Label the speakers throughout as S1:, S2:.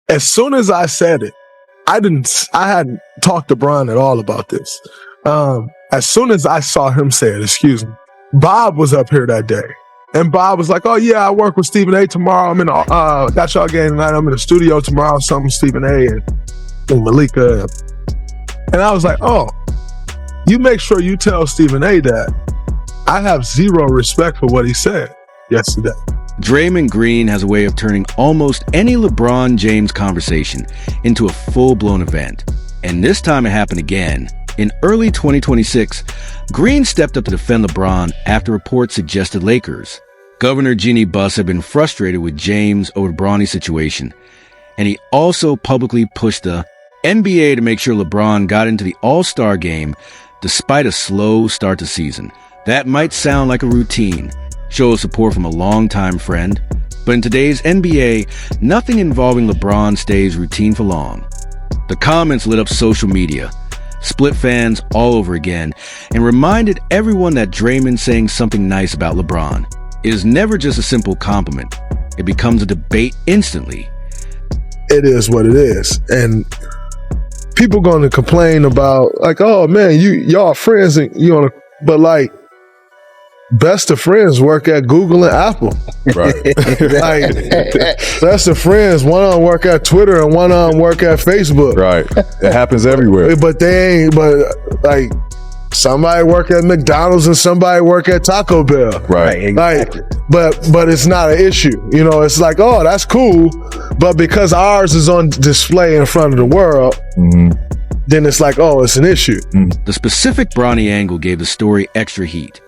S1: As soon as I said it, I hadn't talked to Bron at all about this. As soon as I saw him say it, Bob was up here that day. And Bob was like, oh yeah, I work with Stephen A tomorrow. I'm in got y'all game tonight. I'm in the studio tomorrow, something Stephen A and Malika. And I was like, oh, you make sure you tell Stephen A that I have zero respect for what he said yesterday.
S2: Draymond Green has a way of turning almost any LeBron James conversation into a full-blown event. And this time it happened again. In early 2026, Green stepped up to defend LeBron after reports suggested Lakers. Governor Jeannie Buss had been frustrated with James over the Bronny situation, and he also publicly pushed the NBA to make sure LeBron got into the All-Star game despite a slow start to season. That might sound like a routine, show of support from a longtime friend, but in today's NBA, nothing involving LeBron stays routine for long. The comments lit up social media, split fans all over again, and reminded everyone that Draymond saying something nice about LeBron is never just a simple compliment. It becomes a debate instantly.
S1: It is what it is. And people going to complain about, like, oh man, y'all friends, and but like, best of friends work at Google and Apple.
S3: Right.
S1: Like, best of friends, one of them work at Twitter and one of them work at Facebook.
S3: Right. It happens everywhere.
S1: But like, somebody work at McDonald's and somebody work at Taco Bell.
S3: Right.
S1: Exactly. Like, but it's not an issue. It's like, oh, that's cool. But because ours is on display in front of the world, then it's like, oh, it's an issue.
S2: The specific Bronny angle gave the story extra heat.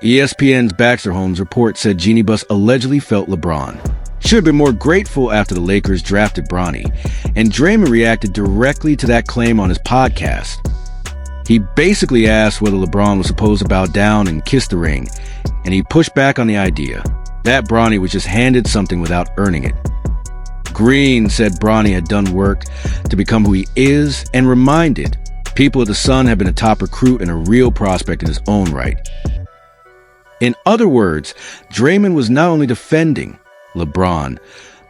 S2: ESPN's Baxter Holmes report said Jeannie Buss allegedly felt LeBron should have been more grateful after the Lakers drafted Bronny, and Draymond reacted directly to that claim on his podcast. He basically asked whether LeBron was supposed to bow down and kiss the ring, and he pushed back on the idea that Bronny was just handed something without earning it. Green said Bronny had done work to become who he is and reminded people that the Sun had been a top recruit and a real prospect in his own right. In other words, Draymond was not only defending LeBron,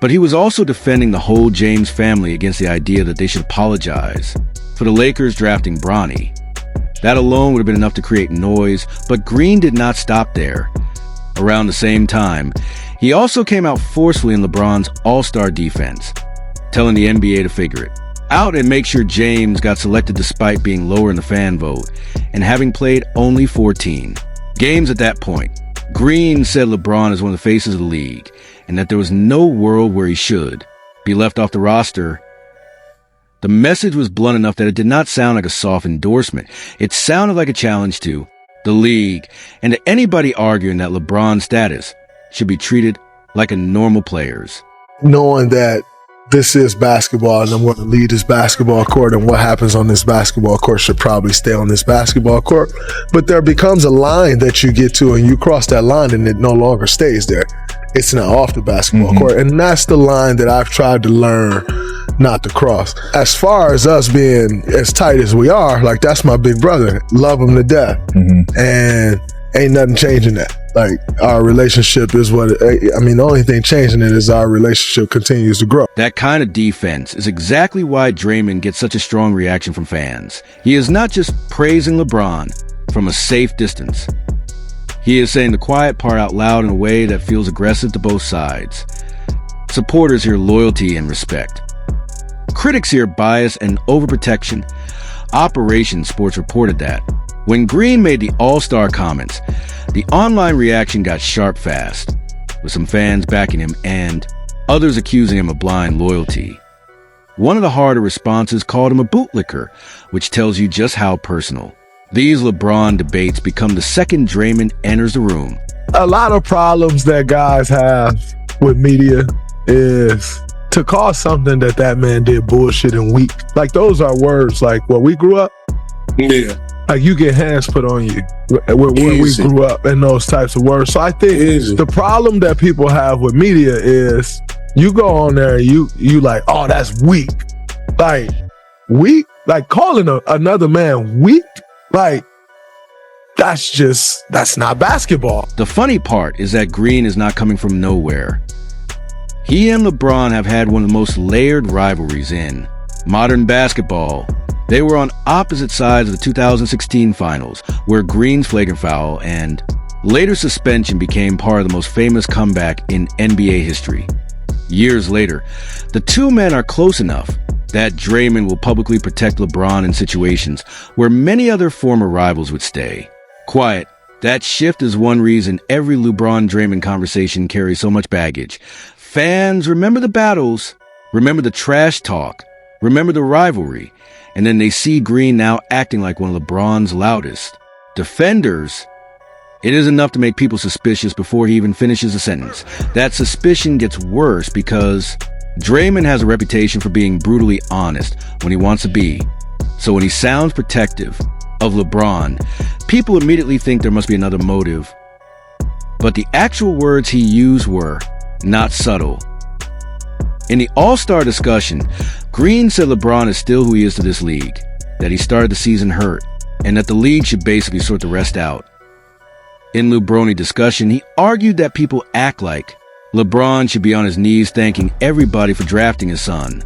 S2: but he was also defending the whole James family against the idea that they should apologize for the Lakers drafting Bronny. That alone would have been enough to create noise, but Green did not stop there. Around the same time, he also came out forcefully in LeBron's all-star defense, telling the NBA to figure it out and make sure James got selected despite being lower in the fan vote and having played only 14 games at that point. Green said LeBron is one of the faces of the league and that there was no world where he should be left off the roster. The message was blunt enough that it did not sound like a soft endorsement. It sounded like a challenge to the league and to anybody arguing that LeBron's status should be treated like a normal player's.
S1: Knowing that this is basketball and I'm going to lead this basketball court, and what happens on this basketball court should probably stay on this basketball court. But there becomes a line that you get to and you cross that line and it no longer stays there. It's now off the basketball court. And that's the line that I've tried to learn not to cross. As far as us being as tight as we are, like, that's my big brother. Love him to death. And ain't nothing changing that. Like, our relationship is the only thing changing it is our relationship continues to grow.
S2: That kind of defense is exactly why Draymond gets such a strong reaction from fans. He is not just praising LeBron from a safe distance. He is saying the quiet part out loud in a way that feels aggressive to both sides. Supporters hear loyalty and respect. Critics hear bias and overprotection. Operation Sports reported that when Green made the all-star comments, the online reaction got sharp fast, with some fans backing him and others accusing him of blind loyalty. One of the harder responses called him a bootlicker, which tells you just how personal. These LeBron debates become the second Draymond enters the room.
S1: A lot of problems that guys have with media is to call something that man did bullshit and weak. Like, those are words like, well, we grew up.
S4: Yeah.
S1: Like, you get hands put on you where we grew up and those types of words. So I think the problem that people have with media is you go on there and you like, oh, that's weak. Like, weak? Like, calling another man weak? Like, that's not basketball.
S2: The funny part is that Green is not coming from nowhere. He and LeBron have had one of the most layered rivalries in modern basketball. They were on opposite sides of the 2016 finals, where Green's flagrant foul and later suspension became part of the most famous comeback in NBA history. Years later, the two men are close enough that Draymond will publicly protect LeBron in situations where many other former rivals would stay quiet. That shift is one reason every LeBron-Draymond conversation carries so much baggage. Fans remember the battles, remember the trash talk, remember the rivalry, and then they see Green now acting like one of LeBron's loudest defenders. It is enough to make people suspicious before he even finishes a sentence. That suspicion gets worse because Draymond has a reputation for being brutally honest when he wants to be. So when he sounds protective of LeBron, people immediately think there must be another motive. But the actual words he used were not subtle. In the All-Star discussion, Green said LeBron is still who he is to this league, that he started the season hurt, and that the league should basically sort the rest out. In Lou Bronny discussion, he argued that people act like LeBron should be on his knees thanking everybody for drafting his son,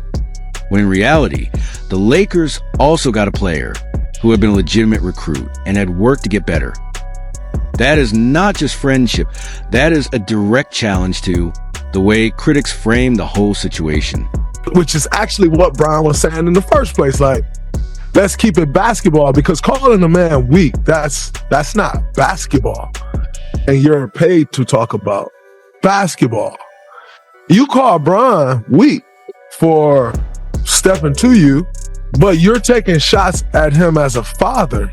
S2: when in reality, the Lakers also got a player who had been a legitimate recruit and had worked to get better. That is not just friendship, that is a direct challenge to the way critics frame the whole situation.
S1: Which is actually what Brian was saying in the first place. Like, let's keep it basketball, because calling a man weak, that's not basketball. And you're paid to talk about basketball. You call Brian weak for stepping to you, but you're taking shots at him as a father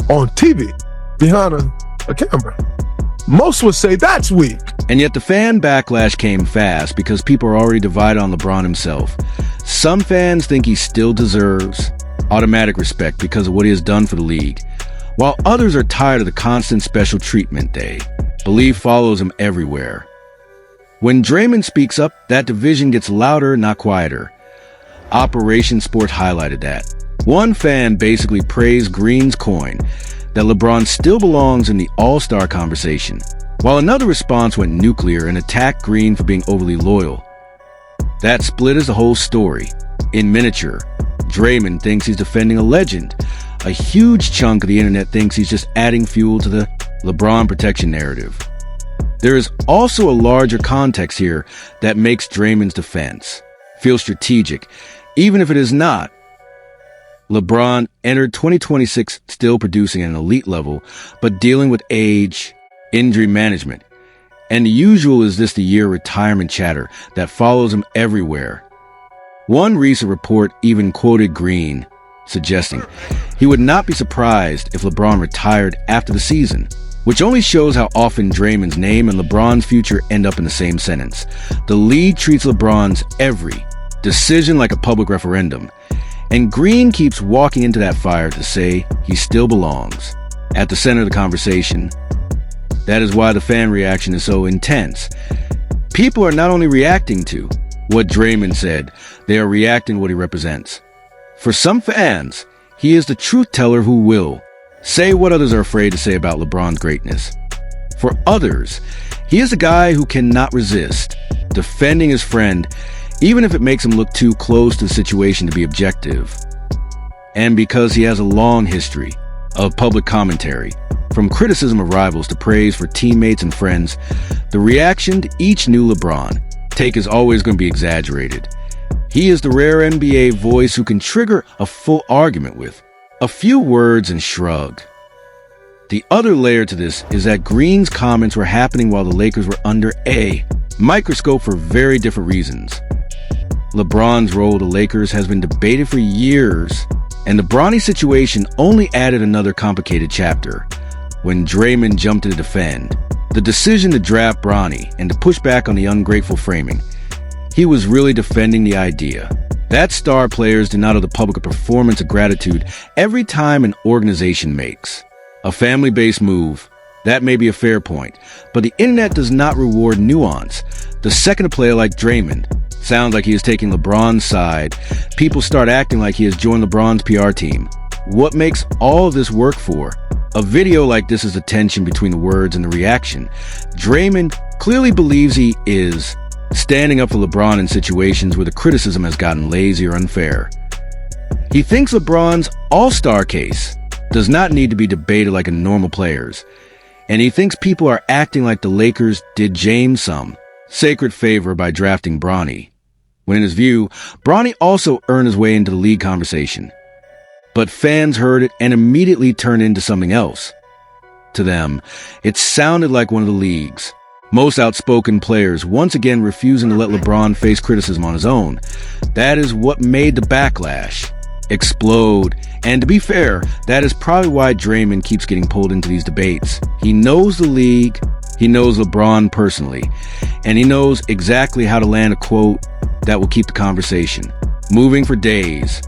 S1: on TV behind a camera. Most would say that's weak.
S2: And yet the fan backlash came fast because people are already divided on LeBron himself. Some fans think he still deserves automatic respect because of what he has done for the league, while others are tired of the constant special treatment they believe follows him everywhere. When Draymond speaks up, that division gets louder, not quieter. Operation Sport highlighted that. One fan basically praised Green's coin, that LeBron still belongs in the All-Star conversation, while another response went nuclear and attacked Green for being overly loyal. That split is the whole story. In miniature, Draymond thinks he's defending a legend. A huge chunk of the internet thinks he's just adding fuel to the LeBron protection narrative. There is also a larger context here that makes Draymond's defense feel strategic, even if it is not. LeBron entered 2026 still producing at an elite level, but dealing with age, injury management. And the usual is this the year retirement chatter that follows him everywhere. One recent report even quoted Green, suggesting he would not be surprised if LeBron retired after the season, which only shows how often Draymond's name and LeBron's future end up in the same sentence. The league treats LeBron's every decision like a public referendum, and Green keeps walking into that fire to say he still belongs at the center of the conversation. That is why the fan reaction is so intense. People are not only reacting to what Draymond said, they are reacting to what he represents. For some fans, he is the truth teller who will say what others are afraid to say about LeBron's greatness. For others, he is the guy who cannot resist defending his friend, even if it makes him look too close to the situation to be objective. And because he has a long history of public commentary, from criticism of rivals to praise for teammates and friends, the reaction to each new LeBron take is always going to be exaggerated. He is the rare NBA voice who can trigger a full argument with a few words and shrug. The other layer to this is that Green's comments were happening while the Lakers were under a microscope for very different reasons. LeBron's role with the Lakers has been debated for years, and the Bronny situation only added another complicated chapter. When Draymond jumped to defend the decision to draft Bronny and to push back on the ungrateful framing, he was really defending the idea that star players do not owe the public a performance of gratitude every time an organization makes a family-based move. That may be a fair point, but the internet does not reward nuance. The second a player like Draymond sounds like he is taking LeBron's side, people start acting like he has joined LeBron's PR team. What makes all of this work for? A video like this is the tension between the words and the reaction. Draymond clearly believes he is standing up for LeBron in situations where the criticism has gotten lazy or unfair. He thinks LeBron's all-star case does not need to be debated like a normal player's, and he thinks people are acting like the Lakers did James some sacred favor by drafting Bronny, when in his view, Bronny also earned his way into the league conversation. But fans heard it and immediately turned into something else. To them, it sounded like one of the league's most outspoken players once again refusing to let LeBron face criticism on his own. That is what made the backlash explode. And to be fair, that is probably why Draymond keeps getting pulled into these debates. He knows the league, he knows LeBron personally, and he knows exactly how to land a quote that will keep the conversation moving for days.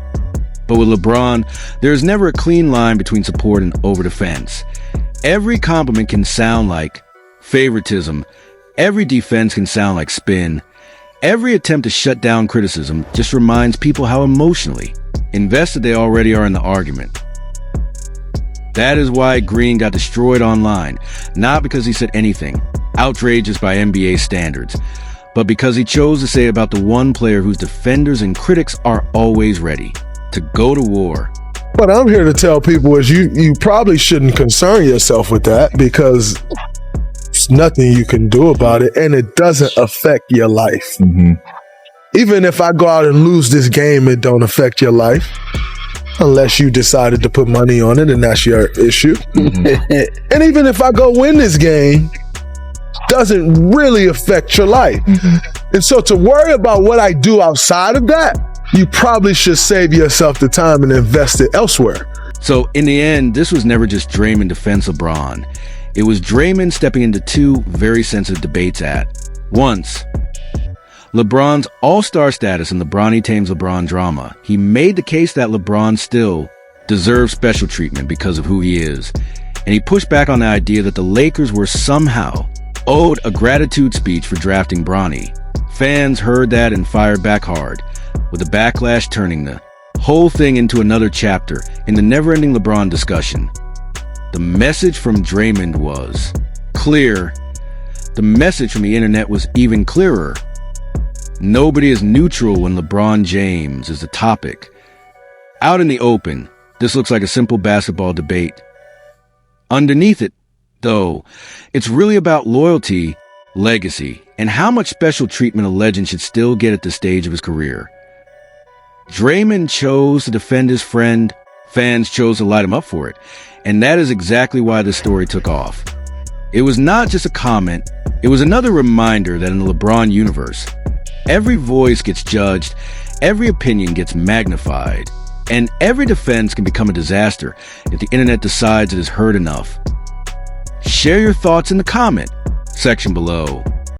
S2: But with LeBron, there is never a clean line between support and over-defense. Every compliment can sound like favoritism. Every defense can sound like spin. Every attempt to shut down criticism just reminds people how emotionally invested they already are in the argument. That is why Green got destroyed online, not because he said anything outrageous by NBA standards, but because he chose to say about the one player whose defenders and critics are always ready to go to war.
S1: What I'm here to tell people is you probably shouldn't concern yourself with that, because there's nothing you can do about it, and it doesn't affect your life.
S3: Mm-hmm.
S1: Even if I go out and lose this game, it don't affect your life. Unless you decided to put money on it, and that's your issue. Mm-hmm. And even if I go win this game, doesn't really affect your life. Mm-hmm. And so to worry about what I do outside of that, you probably should save yourself the time and invest it elsewhere.
S2: So in the end, this was never just Draymond defense LeBron. It was Draymond stepping into two very sensitive debates at once. LeBron's all-star status and the Bronny tames LeBron drama. He made the case that LeBron still deserves special treatment because of who he is. And he pushed back on the idea that the Lakers were somehow owed a gratitude speech for drafting Bronny. Fans heard that and fired back hard, with the backlash turning the whole thing into another chapter in the never-ending LeBron discussion. The message from Draymond was clear. The message from the internet was even clearer. Nobody is neutral when LeBron James is the topic. Out in the open, this looks like a simple basketball debate. Underneath it, though, it's really about loyalty, legacy, and how much special treatment a legend should still get at this stage of his career. Draymond chose to defend his friend. Fans chose to light him up for it. And that is exactly why this story took off. It was not just a comment. It was another reminder that in the LeBron universe, every voice gets judged, every opinion gets magnified, and every defense can become a disaster if the internet decides it is heard enough. Share your thoughts in the comment section below.